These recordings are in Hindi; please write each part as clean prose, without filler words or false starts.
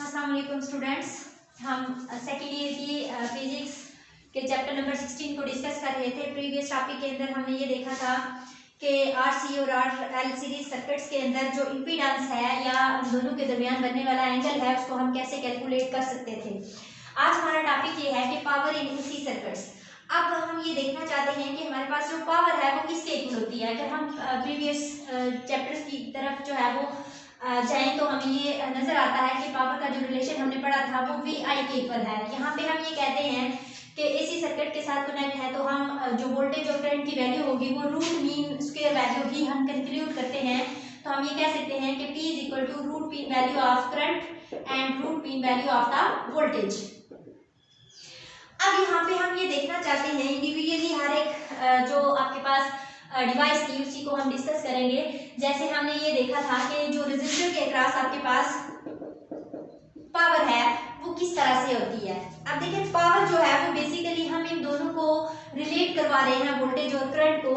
अस्सलाम वालेकुम स्टूडेंट्स। हम सेकेंड ईयर की फिजिक्स के चैप्टर नंबर 16 को डिस्कस कर रहे थे। प्रीवियस टॉपिक के अंदर हमने ये देखा था कि आरसी और आरएल सीरीज सर्किट्स के अंदर जो इम्पीडेंस है या दोनों के दरमियान बनने वाला एंगल है उसको हम कैसे कैलकुलेट कर सकते थे। आज हमारा टॉपिक ये है कि पावर इन एसी सर्किट्स। अब हम ये देखना चाहते हैं कि हमारे पास जो पावर है वो किसके इक्वल होती है। अगर हम प्रीवियस चैप्टर्स की तरफ जो है वो जाएं तो हमें ये नजर आता है कि पावर का जो रिलेशन हमने पढ़ा था वो वी आई के इक्वल है। यहाँ पे हम ये कहते हैं कि एसी सर्किट के साथ कनेक्ट है तो हम जो वोल्टेज और करंट की वैल्यू होगी वो रूट मीन स्क्वायर वैल्यू ही हम कंक्लूड करते हैं। तो हम ये कह सकते हैं कि P is equal to root mean value of current and root mean value of the voltage. अब यहाँ पे हम ये देखना चाहते हैं इंडिविजुअली हर एक जो आपके पास डिवाइस थी उसी को हम डिस्कस करेंगे। जैसे हमने ये देखा था कि जो रेजिस्टर के अक्रॉस आपके पास पावर है वो किस तरह से होती है। अब देखिए पावर जो है वो बेसिकली हम इन दोनों को रिलेट करवा रहे हैं, वोल्टेज और करंट को।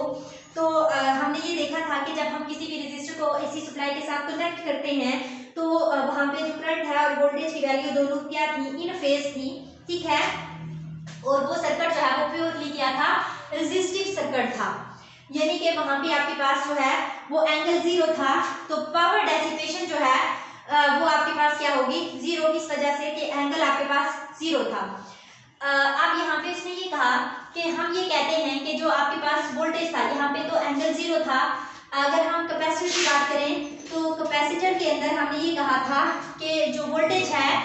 तो हमने ये देखा था कि जब हम किसी भी रेजिस्टर को एसी सप्लाई के साथ कनेक्ट करते हैं तो वहां पे जो करंट है और वोल्टेज की वैल्यू दोनों क्या थी, इन फेज थी, ठीक है। और वो सर्किट जो है वो प्योरली क्या था, रेजिस्टिव सर्किट था, यानी कि वहां पे आपके पास जो है वो एंगल जीरो था। तो पावर डेसिपेशन जो है वो आपके पास क्या होगी, जीरो, इस वजह से कि एंगल आपके पास जीरो था। अब यहाँ पे उसने ये कहा कि हम ये कहते हैं कि जो आपके पास वोल्टेज था यहाँ पे तो एंगल जीरो था। अगर हम कैपेसिटर की बात करें तो कैपेसिटर के अंदर हमने ये कहा था कि जो वोल्टेज है,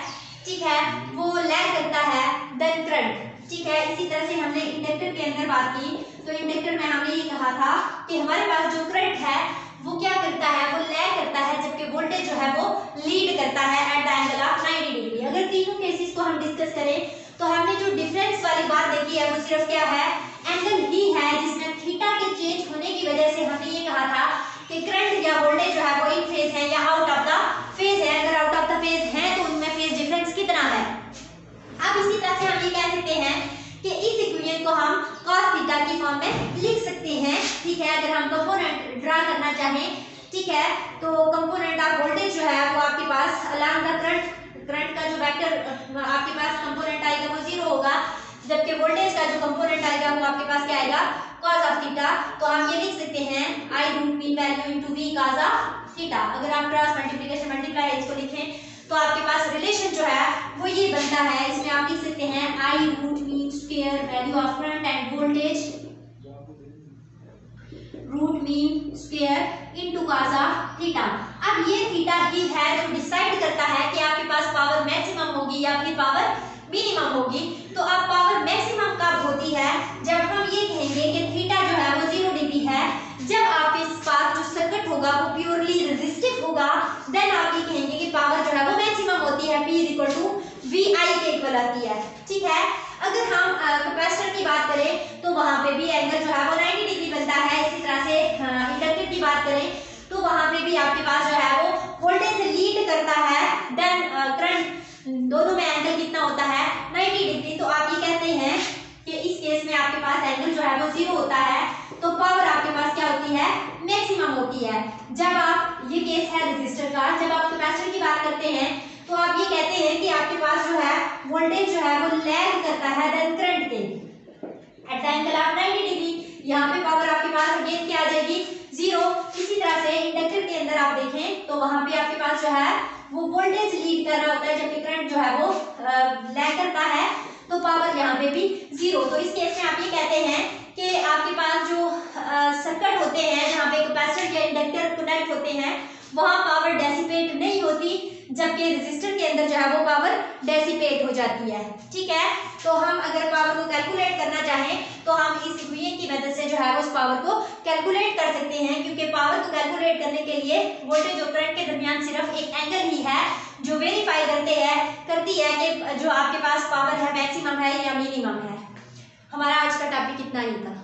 ठीक है, वो लैग करता है देन करंट, ठीक है। इसी तरह से हमने इंडक्टर के अंदर बात की तो इंडक्टर में हमने ये कहा था कि हमारे पास जो करंट है वो क्या करता है, वो लैग करता है, जबकि वोल्टेज जो है वो लीड करता है at the angle of 90 degree. अगर तीनों केसेस को हम डिस्कस करें तो हमने जो डिफरेंस वाली बात देखी है वो सिर्फ क्या है, एंगल ही है, जिसमें थीटा के चेंज होने की वजह से हमने ये कहा था कि करंट या वोल्टेज जो है वो इन फेज है या आउट ऑफ द फेज है। अगर आउट ऑफ द फेज है तो उनमें फेज डिफरेंस कितना है। अब इसी तरह से हम ये कह सकते हैं कि इस इक्वेशन को हम cos थीटा की फॉर्म में लिख सकते हैं, ठीक है। अगर हम कंपोनेंट ड्रा करना चाहें, ठीक है, तो कंपोनेंट ऑफ वोल्टेज जो है वो आपके पास अलोंग द करंट का जो वेक्टर आपके पास कंपोनेंट आएगा वो जीरो होगा, जबकि वोल्टेज का जो कंपोनेंट आएगा वो आपके पास क्या आएगा, cos ऑफ थीटा। तो हम ये लिख सकते हैं I root mean value into V cos of theta. अगर आप क्रॉस मल्टीप्लिकेशन मल्टीप्लाई इसको लिखें तो आपके पास रिलेशन जो है वो ये बनता है। इसमें आप लिख सकते हैं I root mean square value of current and voltage root mean square into cos of theta. अब ये थीटा ही है जो डिसाइड करता है कि आपके पास पावर मैक्सिमम होगी या फिर पावर मिनिमम होगी। तो अब पावर मैक्सिमम कब होती है, जब हम ये कहेंगे कि थीटा जो है वो 0 डिग्री है, जब आपके पास जो सर्किट होगा वो प्योरली रेजिस्टिव होगा, देन आप ये कहेंगे कि पावर जो है वो मैक्सिमम होती है, P is equal to VI के इक्वल आती है, ठीक है। अगर हम कैपेसिटर की बात करें तो वहां पे भी एंगल जो है वो 90 डिग्री बनता है। इसी तरह से इंडक्टर की बात करें तो वहां पे भी आपके पास जो है वो वोल्टेज से लीड करता है, देन करंट, दोनों में एंगल कितना होता है, 90 डिग्री। तो आप ये कहते हैं कि इस केस में आपके पास एंगल जो है वो जीरो होता है, तो पावर आपके पास क्या होती है, मैक्सिमम होती है। जब आप, ये केस है रेजिस्टर का, जब आप कैपेसिटर की बात करते हैं तो आप ये कहते हैं कि आपके पास जो है वोल्टेज जो है वो लैग करता है देन करंट के at the angle of 90 degree. यहाँ पे पावर आपके पास अगेन क्या आ जाएगी, जीरो। इसी तरह से इंडक्टर के अंदर आप देखें तो वहां पे आपके पास जो है वो वोल्टेज लीड कर रहा होता है, जबकि करंट जो है वो लैग करता है, तो पावर यहाँ पे भी जीरो। तो इस केस में आप ये कहते हैं कि आपके पास जो सर्किट होते हैं जहाँ पे कैपेसिटर या इंडक्टर कनेक्ट होते हैं वहां पावर डेसिपेट नहीं होती, जबकि रेजिस्टर के अंदर जो है वो पावर डेसिपेट हो जाती है, ठीक है। तो हम अगर पावर को कैलकुलेट करना चाहें तो हम इस इक्वेशन की मदद से जो है उस पावर को कैलकुलेट कर सकते हैं, क्योंकि पावर को कैलकुलेट करने के लिए वोल्टेज और करंट के दरमियान सिर्फ एक एंगल ही है जो वेरीफाई करती है कि जो आपके पास पावर है मैक्सिमम है या मिनिमम है। हमारा आज का टॉपिक इतना ही था।